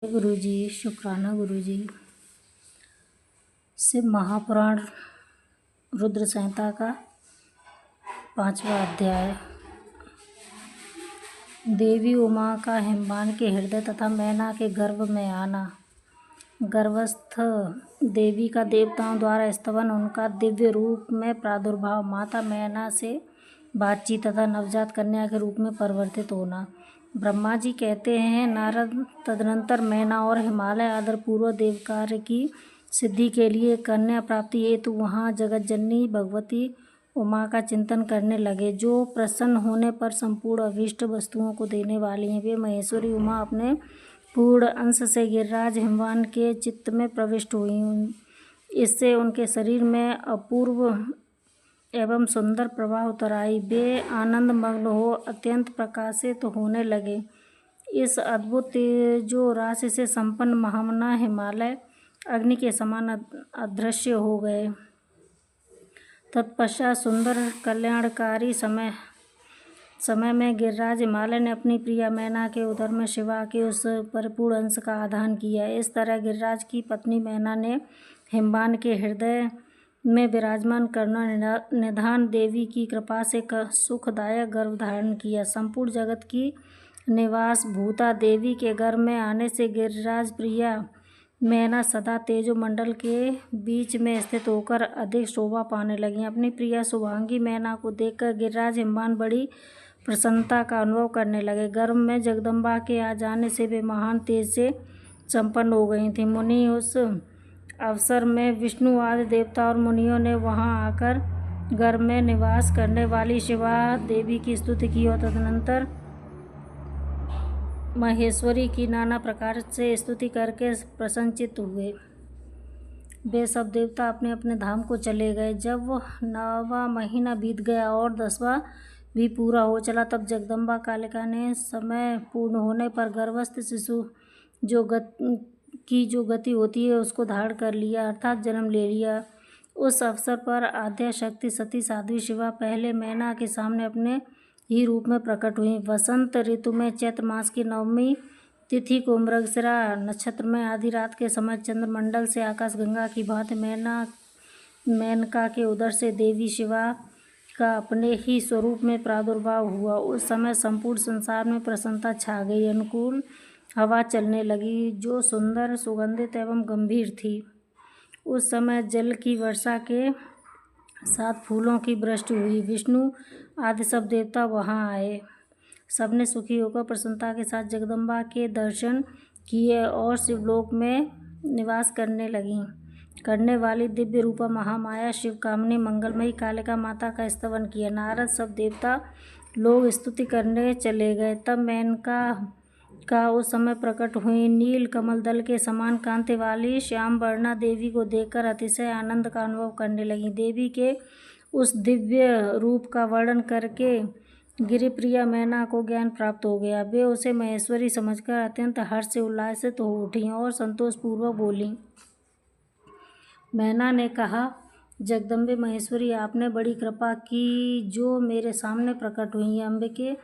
गुरुजी शुक्राना गुरुजी शिव महापुराण रुद्र संहिता का 5वां अध्याय। देवी उमा का हिमवान के हृदय तथा मैना के गर्भ में आना। गर्भस्थ देवी का देवताओं द्वारा स्तवन, उनका दिव्य रूप में प्रादुर्भाव, माता मैना से बातचीत तथा नवजात कन्या के रूप में परिवर्तित होना। ब्रह्मा जी कहते हैं, नारद तदनंतर मैना और हिमालय आदरपूर्वक देव कार्य की सिद्धि के लिए कन्या प्राप्ति हेतु वहाँ जगत जननी भगवती उमा का चिंतन करने लगे, जो प्रसन्न होने पर संपूर्ण अभीष्ट वस्तुओं को देने वाली हैं। वे महेश्वरी उमा अपने पूर्ण अंश से गिरिराज हिमवान के चित्त में प्रविष्ट हुई। इससे उनके शरीर में अपूर्व एवं सुंदर प्रभा उतर आई। वे आनंद मग्न हो अत्यंत प्रकाशित होने लगे। इस अद्भुत तेजो राशि से संपन्न महामना हिमालय अग्नि के समान अदृश्य हो गए। तत्पश्चात सुंदर कल्याणकारी समय में गिरिराज हिमालय ने अपनी प्रिया मैना के उदर में शिवा के उस परिपूर्ण अंश का आधान किया। इस तरह गिरिराज की पत्नी मैना ने हिमवान के हृदय में विराजमान करना निधान देवी की कृपा से सुखदायक गर्भ धारण किया। संपूर्ण जगत की निवास भूता देवी के गर्भ में आने से गिरिराज प्रिया मैना सदा तेजो मंडल के बीच में स्थित होकर अधिक शोभा पाने लगी। अपनी प्रिया शुभांगी मैना को देखकर गिरिराज हिमवान बड़ी प्रसन्नता का अनुभव करने लगे। गर्भ में जगदम्बा के आ जाने से वे महान तेज से संपन्न हो गई थी। मुनि उस अवसर में विष्णु आदि देवता और मुनियों ने वहां आकर गर्भ में निवास करने वाली शिवा देवी की स्तुति की और तदनंतर महेश्वरी की नाना प्रकार से स्तुति करके प्रसन्नचित्त हुए। वे सब देवता अपने अपने धाम को चले गए। जब 9वां महीना बीत गया और 10वां भी पूरा हो चला, तब जगदम्बा कालिका ने समय पूर्ण होने पर गर्भस्थ शिशु जो गति होती है उसको धारण कर लिया, अर्थात जन्म ले लिया। उस अवसर पर आद्या शक्ति सती साध्वी शिवा पहले मैना के सामने अपने ही रूप में प्रकट हुई। वसंत ऋतु में चैत्र मास की 9वीं तिथि को मृगशिरा नक्षत्र में आधी रात के समय चंद्रमंडल से आकाश गंगा की भांति मेनका के उदर से देवी शिवा का अपने ही स्वरूप में प्रादुर्भाव हुआ। उस समय संपूर्ण संसार में प्रसन्नता छा गई। अनुकूल हवा चलने लगी, जो सुंदर, सुगंधित एवं गंभीर थी। उस समय जल की वर्षा के साथ फूलों की वृष्टि हुई। विष्णु आदि सब देवता वहां आए। सबने सुखी होकर प्रसन्नता के साथ जगदम्बा के दर्शन किए और शिवलोक में निवास करने वाली दिव्य रूपा महामाया शिव कामिनी मंगलमयी कालिका माता का स्तवन किया। नारद सब देवता लोग स्तुति करने चले गए। तब मेनका का उस समय प्रकट हुई। नील कमल दल के समान कांति वाली श्याम वर्णा देवी को देखकर अतिशय आनंद का अनुभव करने लगी। देवी के उस दिव्य रूप का वर्णन करके गिरिप्रिया मैना को ज्ञान प्राप्त हो गया। वे उसे महेश्वरी समझकर अत्यंत हर्ष से उल्लासित हो उठी और संतोषपूर्वक बोली। मैना ने कहा, जगदम्बे महेश्वरी, आपने बड़ी कृपा की जो मेरे सामने प्रकट हुई। अंबिके,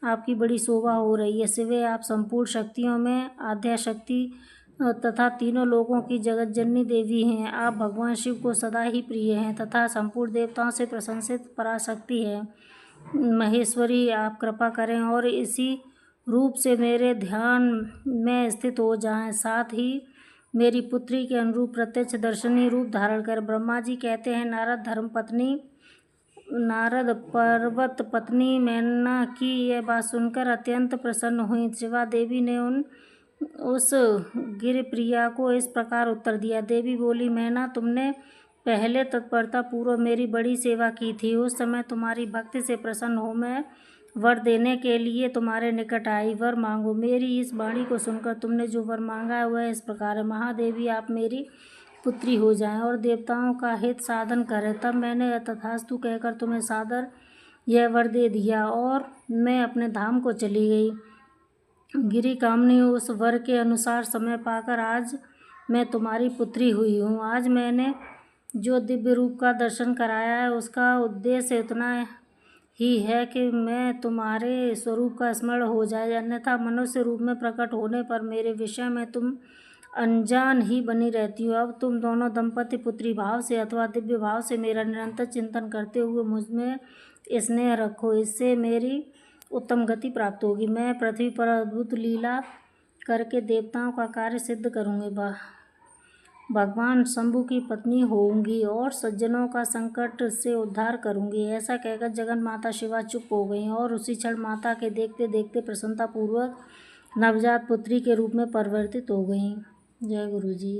आपकी बड़ी शोभा हो रही है। शिवे, आप संपूर्ण शक्तियों में आद्या शक्ति तथा तीनों लोकों की जगत जननी देवी हैं। आप भगवान शिव को सदा ही प्रिय हैं तथा संपूर्ण देवताओं से प्रशंसित पराशक्ति हैं। महेश्वरी, आप कृपा करें और इसी रूप से मेरे ध्यान में स्थित हो जाएं, साथ ही मेरी पुत्री के अनुरूप प्रत्यक्ष दर्शनीय रूप धारण कर। ब्रह्मा जी कहते हैं, नारद पर्वत पत्नी मैना की यह बात सुनकर अत्यंत प्रसन्न हुई। शिवा देवी ने उस गिरिप्रिया को इस प्रकार उत्तर दिया। देवी बोली, मैना, तुमने पहले तत्परता पूर्वक मेरी बड़ी सेवा की थी। उस समय तुम्हारी भक्ति से प्रसन्न हो मैं वर देने के लिए तुम्हारे निकट आई। वर मांगो। मेरी इस वाणी को सुनकर तुमने जो वर मांगा है वह इस प्रकार है। महादेवी, आप मेरी पुत्री हो जाएं और देवताओं का हित साधन करें। तब मैंने तथास्तु कहकर तुम्हें सादर यह वर दे दिया और मैं अपने धाम को चली गई। गिरि कामिनी उस वर के अनुसार समय पाकर आज मैं तुम्हारी पुत्री हुई हूँ। आज मैंने जो दिव्य रूप का दर्शन कराया है उसका उद्देश्य इतना ही है कि मैं तुम्हारे स्वरूप का स्मरण हो जाए, अन्यथा मनुष्य रूप में प्रकट होने पर मेरे विषय में तुम अनजान ही बनी रहती हो। अब तुम दोनों दंपति पुत्री भाव से अथवा दिव्य भाव से मेरा निरंतर चिंतन करते हुए मुझ में स्नेह रखो, इससे मेरी उत्तम गति प्राप्त होगी। मैं पृथ्वी पर अद्भुत लीला करके देवताओं का कार्य सिद्ध करूँगी, भगवान शंभु की पत्नी होऊंगी और सज्जनों का संकट से उद्धार करूंगी। ऐसा कहकर जगन माता शिवा चुप हो गईं और उसी क्षण माता के देखते देखते प्रसन्नतापूर्वक नवजात पुत्री के रूप में परिवर्तित हो गईं। जय गुरु जी।